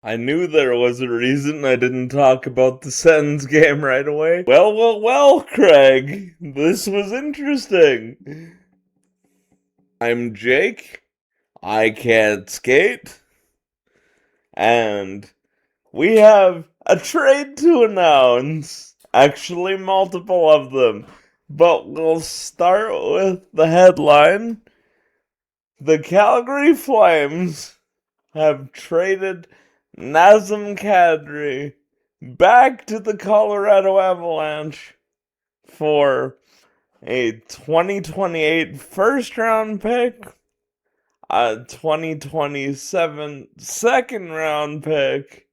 I knew there was a reason I didn't talk about the Sens game right away. Well, Craig. This was interesting. I'm Jake. I can't skate. And we have a trade to announce. Actually, multiple of them. But we'll start with the headline. The Calgary Flames have traded Nazem Kadri back to the Colorado Avalanche for a 2028 first round pick, a 2027 second round pick,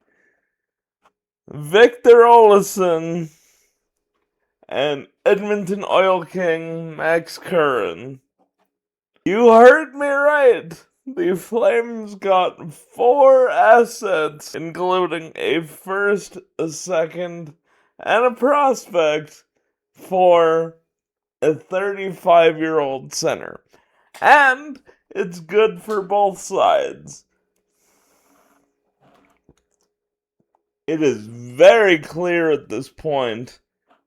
Victor Olofsson, and Edmonton Oil King Max Curran. You heard me right. The Flames got 4 assets, including a first, a second, and a prospect for a 35-year-old center. And it's good for both sides. It is very clear at this point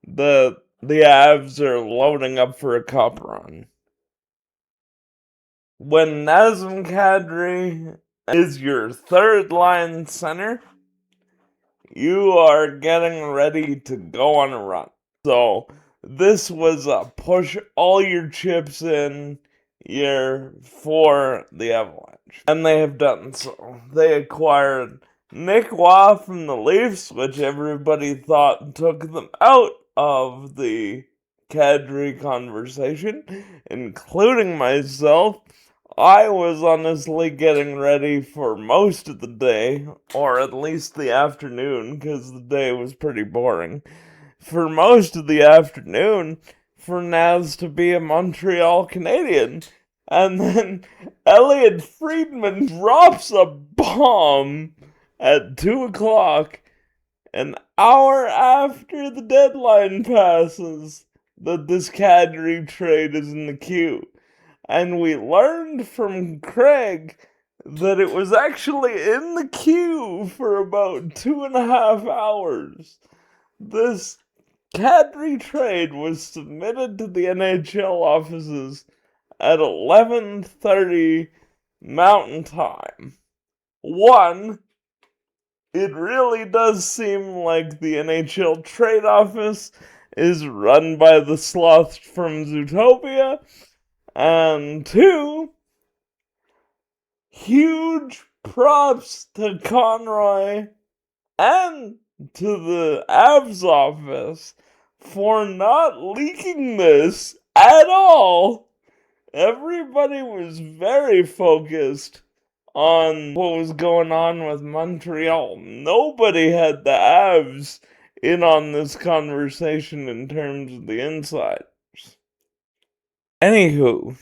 that the Avs are loading up for a cup run. When Nazem Kadri is your third line center, you are getting ready to go on a run. So this was a push all your chips in year for the Avalanche. And they have done so. They acquired Nick Waugh from the Leafs, which everybody thought took them out of the Kadri conversation, including myself. I was honestly getting ready for most of the day, or at least the afternoon, because the day was pretty boring. For most of the afternoon, for Naz to be a Montreal Canadian. And then Elliot Friedman drops a bomb at 2 o'clock, an hour after the deadline passes, that this Kadri trade is in the queue. And we learned from Craig that it was actually in the queue for about 2.5 hours. This Kadri trade was submitted to the NHL offices at 11:30 Mountain Time. It really does seem like the NHL trade office is run by the sloth from Zootopia. And 2, huge props to Conroy and to the Avs office for not leaking this at all. Everybody was very focused on what was going on with Montreal. Nobody had the Avs in on this conversation in terms of the insiders. Anywho,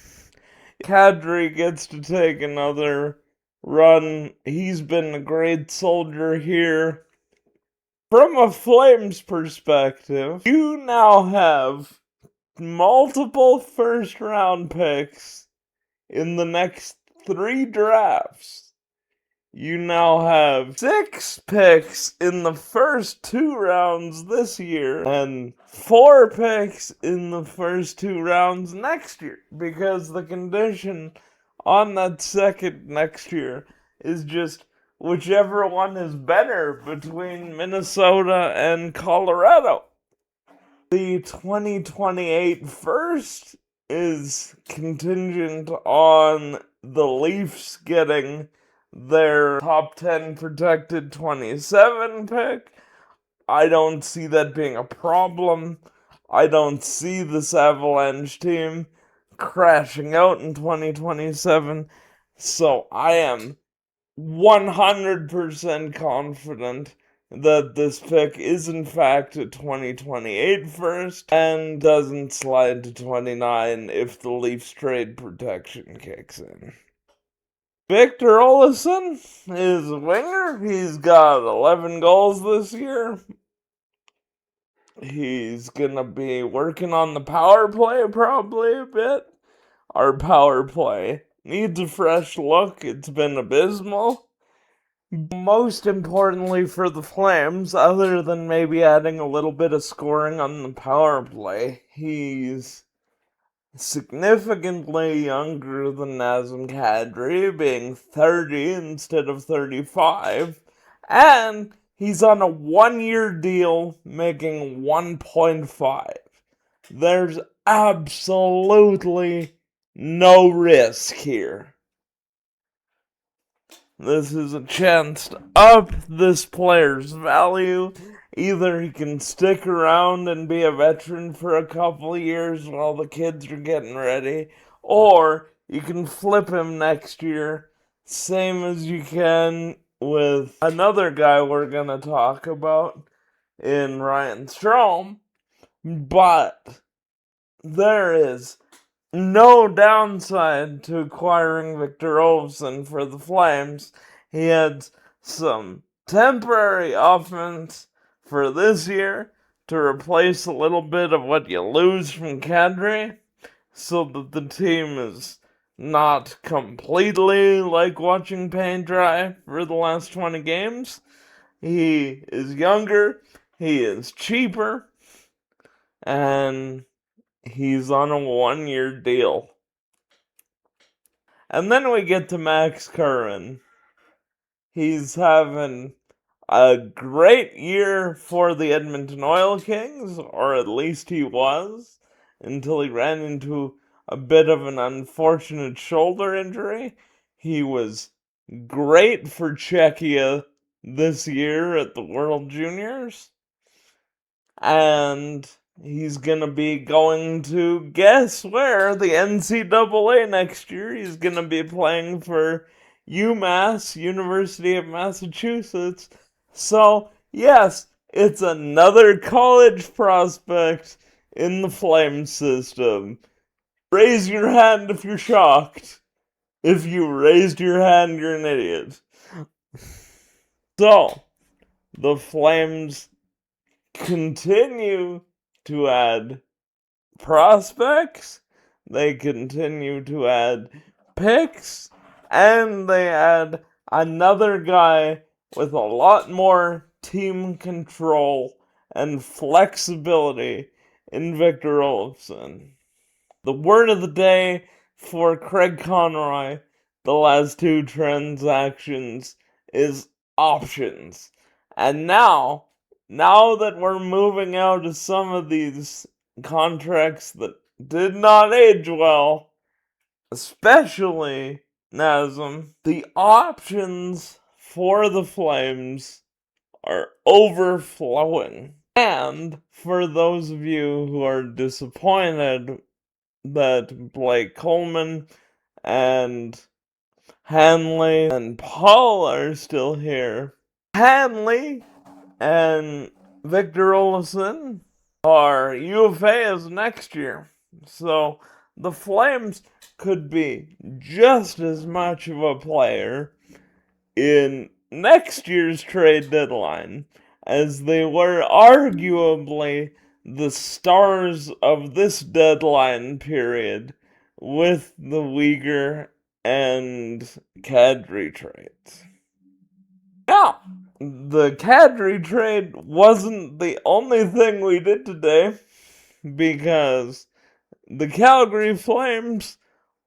Kadri gets to take another run. He's been a great soldier here. From a Flames perspective, you now have multiple first round picks in the next 3 drafts. You now have 6 picks in the first 2 rounds this year and 4 picks in the first 2 rounds next year, because the condition on that second next year is just whichever one is better between Minnesota and Colorado. The 2028 first is contingent on the Leafs getting their top 10 protected 27 pick. I don't see that being a problem. I don't see this Avalanche team crashing out in 2027. So I am 100% confident that this pick is in fact a 2028 first and doesn't slide to 29 if the Leafs trade protection kicks in. Victor Olofsson is a winger. He's got 11 goals this year. He's gonna be working on the power play probably a bit. Our power play needs a fresh look. It's been abysmal. Most importantly for the Flames, other than maybe adding a little bit of scoring on the power play, he's significantly younger than Nazem Kadri, being 30 instead of 35, and he's on a 1-year deal making 1.5. There's absolutely no risk here. This is a chance to up this player's value. Either he can stick around and be a veteran for a couple of years while the kids are getting ready, or you can flip him next year, same as you can with another guy we're going to talk about in Ryan Strome. But there is no downside to acquiring Victor Olofsson for the Flames. He had some temporary offense for this year to replace a little bit of what you lose from Kadri, so that the team is not completely like watching paint dry for the last 20 games. He is younger, he is cheaper, and he's on a 1-year deal. And then we get to Max Curran. He's having a great year for the Edmonton Oil Kings, or at least he was, until he ran into a bit of an unfortunate shoulder injury. He was great for Czechia this year at the World Juniors. And he's going to be going to, guess where, the NCAA next year. He's going to be playing for UMass, University of Massachusetts. So, yes, it's another college prospect in the Flames system. Raise your hand if you're shocked. If you raised your hand, you're an idiot. So, the Flames continue to add prospects, they continue to add picks, and they add another guy with a lot more team control and flexibility in Victor Olofsson. The word of the day for Craig Conroy, the last two transactions, is options. And now that we're moving out of some of these contracts that did not age well, especially Nazem, the options for the Flames are overflowing. And for those of you who are disappointed that Blake Coleman and Hanley and Paul are still here, Hanley and Victor Olofsson are UFAs next year. So the Flames could be just as much of a player in next year's trade deadline as they were arguably the stars of this deadline period with the Uyghur and Kadri trades. Now, the Kadri trade wasn't the only thing we did today, because the Calgary Flames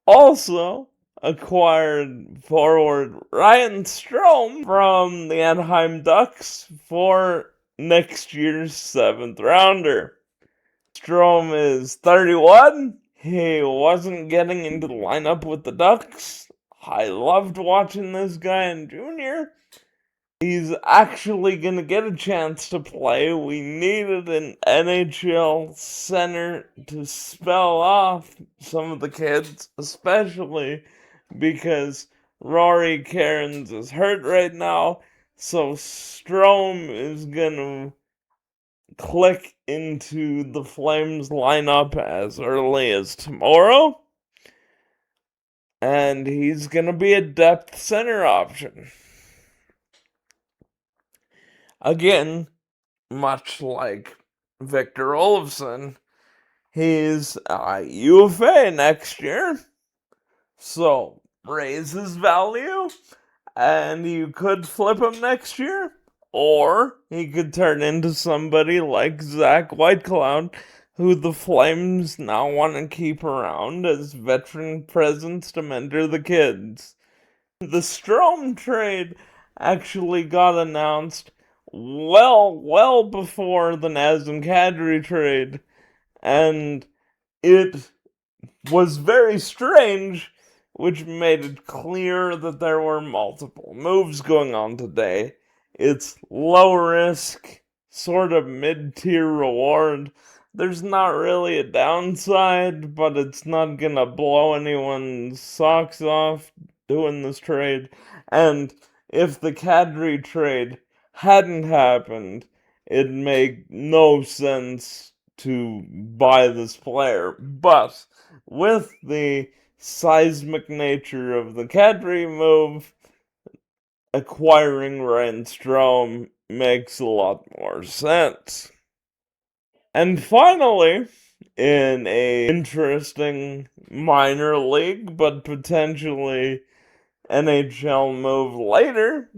also acquired forward Ryan Strome from the Anaheim Ducks for next year's 7th rounder. Strome is 31. He wasn't getting into the lineup with the Ducks. I loved watching this guy in junior. He's actually going to get a chance to play. We needed an NHL center to spell off some of the kids, especially because Rory Cairns is hurt right now. So Strome is going to click into the Flames lineup as early as tomorrow. And he's going to be a depth center option. Again, much like Victor Olofsson, he's a UFA next year, so raise his value, and you could flip him next year, or he could turn into somebody like Zach Whitecloud, who the Flames now want to keep around as veteran presence to mentor the kids. The Strome trade actually got announced well before the Nazem Kadri trade, and it was very strange, which made it clear that there were multiple moves going on today. It's low risk, sort of mid-tier reward. There's not really a downside, but it's not gonna blow anyone's socks off doing this trade. And if the Kadri trade hadn't happened, it'd make no sense to buy this player. But with the seismic nature of the Kadri move, acquiring Ryan Strome makes a lot more sense. And finally, in a interesting minor league but potentially NHL move later,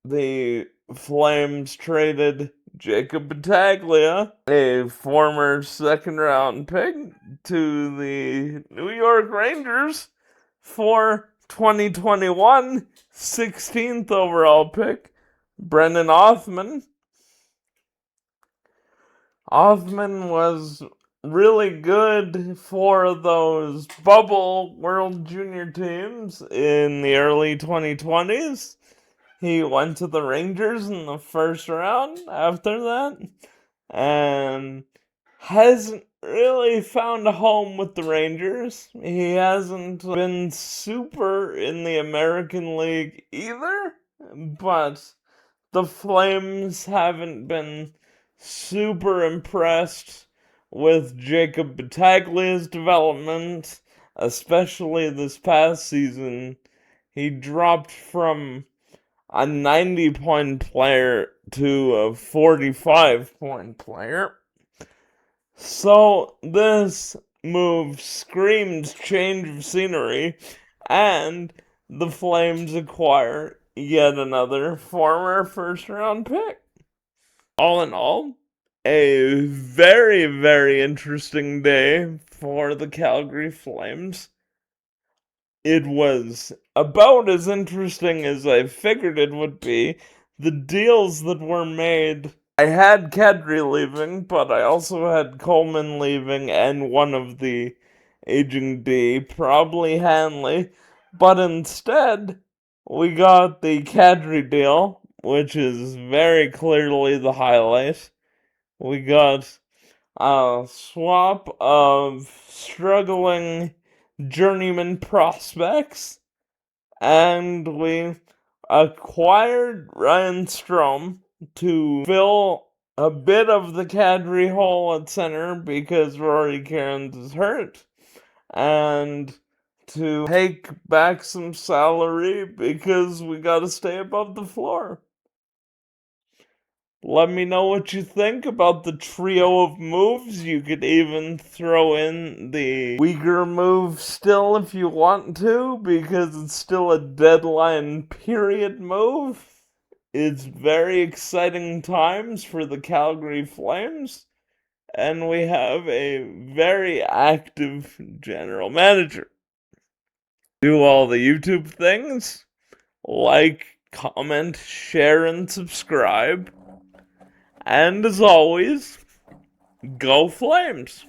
the Flames traded Jacob Bataglia, a former second-round pick, to the New York Rangers for 2021 16th overall pick, Brennan Othmann. Othmann was really good for those bubble World Junior teams in the early 2020s. He went to the Rangers in the first round after that, and hasn't really found a home with the Rangers. He hasn't been super in the American League either, but the Flames haven't been super impressed with Jacob Bataglia's development, especially this past season. He dropped from a 90-point player to a 45-point player. So this move screams change of scenery, and the Flames acquire yet another former first-round pick. All in all, a very interesting day for the Calgary Flames. It was about as interesting as I figured it would be. The deals that were made, I had Kadri leaving, but I also had Coleman leaving and one of the aging D, probably Hanley. But instead, we got the Kadri deal, which is very clearly the highlight. We got a swap of struggling journeyman prospects, and we acquired Ryan Strome to fill a bit of the Kadri hole at center because Rory Cairns is hurt, and to take back some salary because we gotta stay above the floor. Let me know what you think about the trio of moves. You could even throw in the Uyghur move still if you want to, because it's still a deadline period move. It's very exciting times for the Calgary Flames, and we have a very active general manager. Do all the YouTube things, like, comment, share, and subscribe. And as always, go Flames!